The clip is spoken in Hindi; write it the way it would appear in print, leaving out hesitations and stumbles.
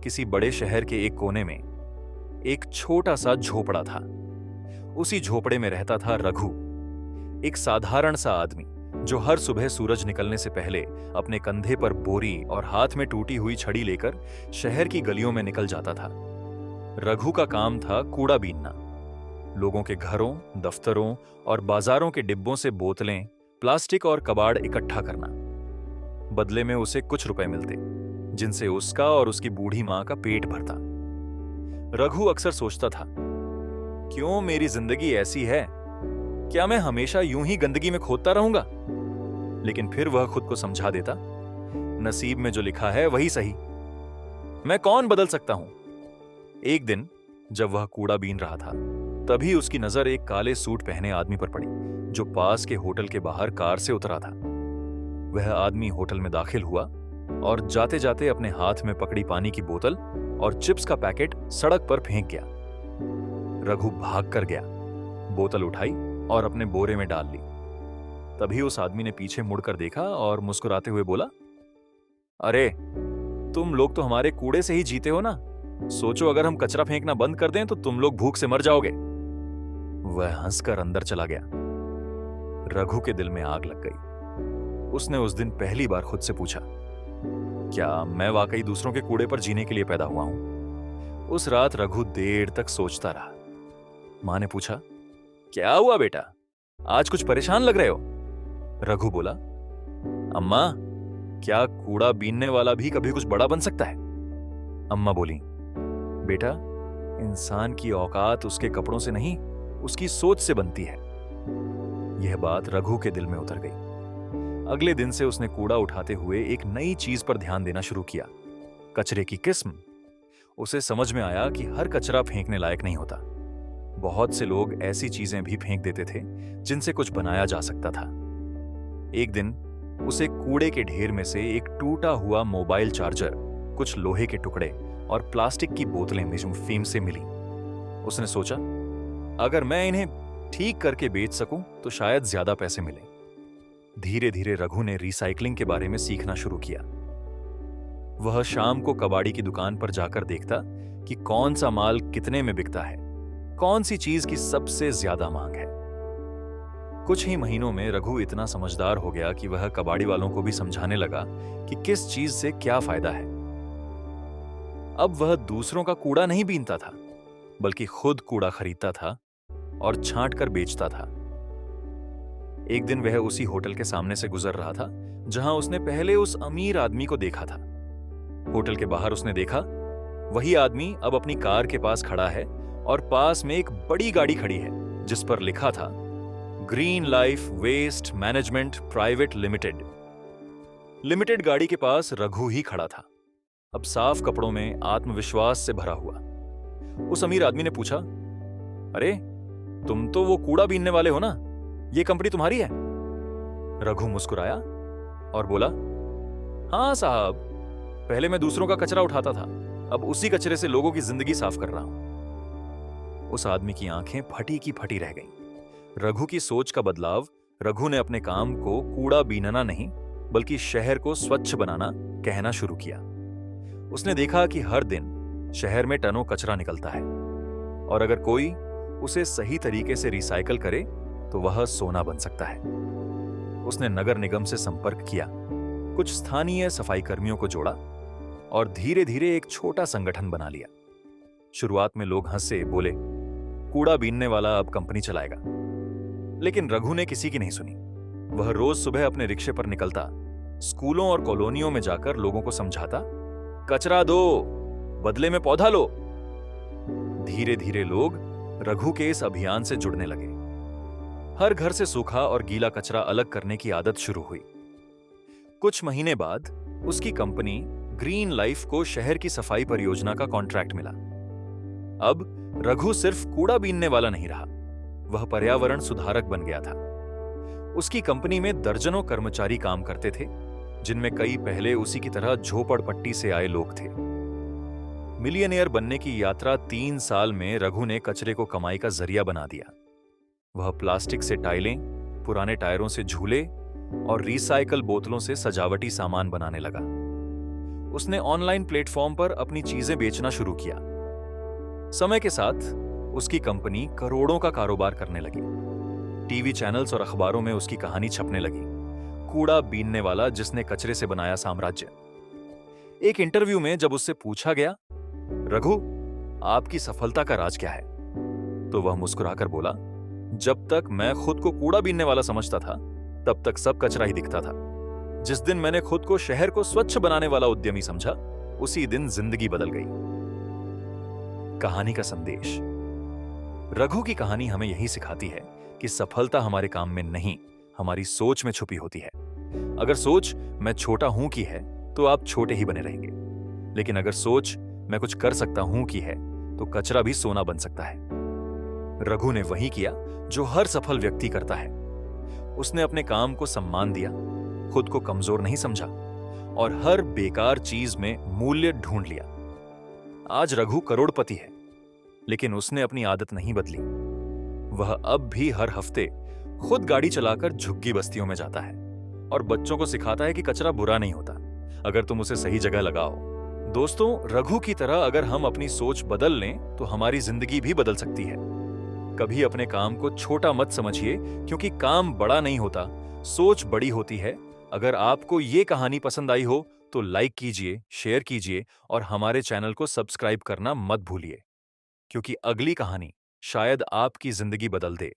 किसी बड़े शहर के एक कोने में एक छोटा सा झोपड़ा था। उसी झोपड़े में रहता था रघु, एक साधारण सा आदमी जो हर सुबह सूरज निकलने से पहले अपने कंधे पर बोरी और हाथ में टूटी हुई छड़ी लेकर शहर की गलियों में निकल जाता था। रघु का काम था कूड़ा बीनना, लोगों के घरों, दफ्तरों और बाजारों के डिब्बों से बोतलें, प्लास्टिक और कबाड़ इकट्ठा करना। बदले में उसे कुछ रुपए मिलते, जिनसे उसका और उसकी बूढ़ी मां का पेट भरता। रघु अक्सर सोचता था, क्यों मेरी जिंदगी ऐसी है? क्या मैं हमेशा यूं ही गंदगी में खोदता रहूंगा? लेकिन फिर वह खुद को समझा देता, नसीब में जो लिखा है वही सही। मैं कौन बदल सकता हूं? एक दिन जब वह कूड़ा बीन रहा था, तभी उसकी नजर एक काले सूट पहने आदमी पर पड़ी, जो पास के होटल के बाहर कार से उतरा था। वह आदमी होटल में दाखिल हुआ और जाते जाते अपने हाथ में पकड़ी पानी की बोतल और चिप्स का पैकेट सड़क पर फेंक गया। रघु भाग कर गया, बोतल उठाई और अपने बोरे में डाल ली। तभी उस आदमी ने पीछे मुड़कर देखा और मुस्कुराते हुए बोला, अरे, तुम लोग तो हमारे कूड़े से ही जीते हो ना। सोचो, अगर हम कचरा फेंकना बंद कर दें तो तुम लोग भूख से मर जाओगे। वह हंसकर अंदर चला गया। रघु के दिल में आग लग गई। उसने उस दिन पहली बार खुद से पूछा, क्या मैं वाकई दूसरों के कूड़े पर जीने के लिए पैदा हुआ हूं? उस रात रघु देर तक सोचता रहा। मां ने पूछा, क्या हुआ बेटा, आज कुछ परेशान लग रहे हो? रघु बोला, अम्मा, क्या कूड़ा बीनने वाला भी कभी कुछ बड़ा बन सकता है? अम्मा बोली, बेटा, इंसान की औकात उसके कपड़ों से नहीं, उसकी सोच से बनती है। यह बात रघु के दिल में उतर गई। अगले दिन से उसने कूड़ा उठाते हुए एक नई चीज पर ध्यान देना शुरू किया, कचरे की किस्म। उसे समझ में आया कि हर कचरा फेंकने लायक नहीं होता। बहुत से लोग ऐसी चीजें भी फेंक देते थे जिनसे कुछ बनाया जा सकता था। एक दिन उसे कूड़े के ढेर में से एक टूटा हुआ मोबाइल चार्जर, कुछ लोहे के टुकड़े और प्लास्टिक की बोतलें फेम से मिली। उसने सोचा, अगर मैं इन्हें ठीक करके बेच सकूं तो शायद ज्यादा पैसे मिलें। धीरे धीरे रघु ने रिसाइकलिंग के बारे में सीखना शुरू किया। वह शाम को कबाड़ी की दुकान पर जाकर देखता कि कौन सा माल कितने में बिकता है, कौन सी चीज की सबसे ज्यादा मांग है। कुछ ही महीनों में रघु इतना समझदार हो गया कि वह कबाड़ी वालों को भी समझाने लगा कि किस चीज से क्या फायदा है। अब वह दूसरों का कूड़ा नहीं बीनता था, बल्कि खुद कूड़ा खरीदता था और छांट कर बेचता था। एक दिन वह उसी होटल के सामने से गुजर रहा था जहां उसने पहले उस अमीर आदमी को देखा था। होटल के बाहर उसने देखा, वही आदमी अब अपनी कार के पास खड़ा है और पास में एक बड़ी गाड़ी खड़ी है जिस पर लिखा था, green life waste management private limited. Limited गाड़ी के पास रघु ही खड़ा था, अब साफ कपड़ों में आत्मविश्वास से भरा हुआ। उस अमीर आदमी ने पूछा, अरे, तुम तो वो कूड़ा बीनने वाले हो ना, ये कंपनी तुम्हारी है? रघु मुस्कुराया और बोला, हां साहब, पहले मैं दूसरों का कचरा उठाता था, अब उसी कचरे से लोगों की जिंदगी साफ कर रहा हूं। उस आदमी की आंखें फटी की फटी रह गईं। रघु की सोच का बदलाव रघु ने अपने काम को कूड़ा बीनना नहीं, बल्कि शहर को स्वच्छ बनाना कहना शुरू किया। उसने देखा कि हर दिन शहर में टनों कचरा निकलता है और अगर कोई उसे सही तरीके से रिसाइकल करे तो वह सोना बन सकता है। उसने नगर निगम से संपर्क किया, कुछ स्थानीय सफाई कर्मियों को जोड़ा और धीरे धीरे एक छोटा संगठन बना लिया। शुरुआत में लोग हंसे, बोले, कूड़ा बीनने वाला अब कंपनी चलाएगा। लेकिन रघु ने किसी की नहीं सुनी। वह रोज सुबह अपने रिक्शे पर निकलता, स्कूलों और कॉलोनियों में जाकर लोगों को समझाता, कचरा दो, बदले में पौधा लो। धीरे धीरे लोग रघु के इस अभियान से जुड़ने लगे। हर घर से सूखा और गीला कचरा अलग करने की आदत शुरू हुई। कुछ महीने बाद उसकी कंपनी ग्रीन लाइफ को शहर की सफाई परियोजना का कॉन्ट्रैक्ट मिला। अब रघु सिर्फ कूड़ा बीनने वाला नहीं रहा, वह पर्यावरण सुधारक बन गया था। उसकी कंपनी में दर्जनों कर्मचारी काम करते थे, जिनमें कई पहले उसी की तरह झोपड़पट्टी से आए लोग थे। मिलियनेयर बनने की यात्रा 3 साल में रघु ने कचरे को कमाई का जरिया बना दिया। वह प्लास्टिक से टाइलें, पुराने टायरों से झूले और रिसाइकल बोतलों से सजावटी सामान बनाने लगा। उसने ऑनलाइन प्लेटफॉर्म पर अपनी चीजें बेचना शुरू किया। समय के साथ उसकी कंपनी करोड़ों का कारोबार करने लगी। टीवी चैनल्स और अखबारों में उसकी कहानी छपने लगी, कूड़ा बीनने वाला जिसने कचरे से बनाया साम्राज्य। एक इंटरव्यू में जब उससे पूछा गया, रघु, आपकी सफलता का राज क्या है, तो वह मुस्कुराकर बोला, जब तक मैं खुद को कूड़ा बीनने वाला समझता था तब तक सब कचरा ही दिखता था। जिस दिन मैंने खुद को शहर को स्वच्छ बनाने वाला उद्यमी समझा, उसी दिन जिंदगी बदल गई। कहानी का संदेश। रघु की कहानी हमें यही सिखाती है कि सफलता हमारे काम में नहीं, हमारी सोच में छुपी होती है। अगर सोच मैं छोटा हूं की है तो आप छोटे ही बने रहेंगे, लेकिन अगर सोच मैं कुछ कर सकता हूं की है तो कचरा भी सोना बन सकता है। रघु ने वही किया जो हर सफल व्यक्ति करता है। उसने अपने काम को सम्मान दिया, खुद को कमजोर नहीं समझा और हर बेकार चीज में मूल्य ढूंढ लिया। आज रघु करोड़पति है, लेकिन उसने अपनी आदत नहीं बदली। वह अब भी हर हफ्ते खुद गाड़ी चलाकर झुग्गी बस्तियों में जाता है और बच्चों को सिखाता है कि कचरा बुरा नहीं होता अगर तुम उसे सही जगह लगाओ। दोस्तों, रघु की तरह अगर हम अपनी सोच बदल लें तो हमारी जिंदगी भी बदल सकती है। कभी अपने काम को छोटा मत समझिए, क्योंकि काम बड़ा नहीं होता, सोच बड़ी होती है। अगर आपको ये कहानी पसंद आई हो तो लाइक कीजिए, शेयर कीजिए और हमारे चैनल को सब्सक्राइब करना मत भूलिए, क्योंकि अगली कहानी शायद आपकी जिंदगी बदल दे।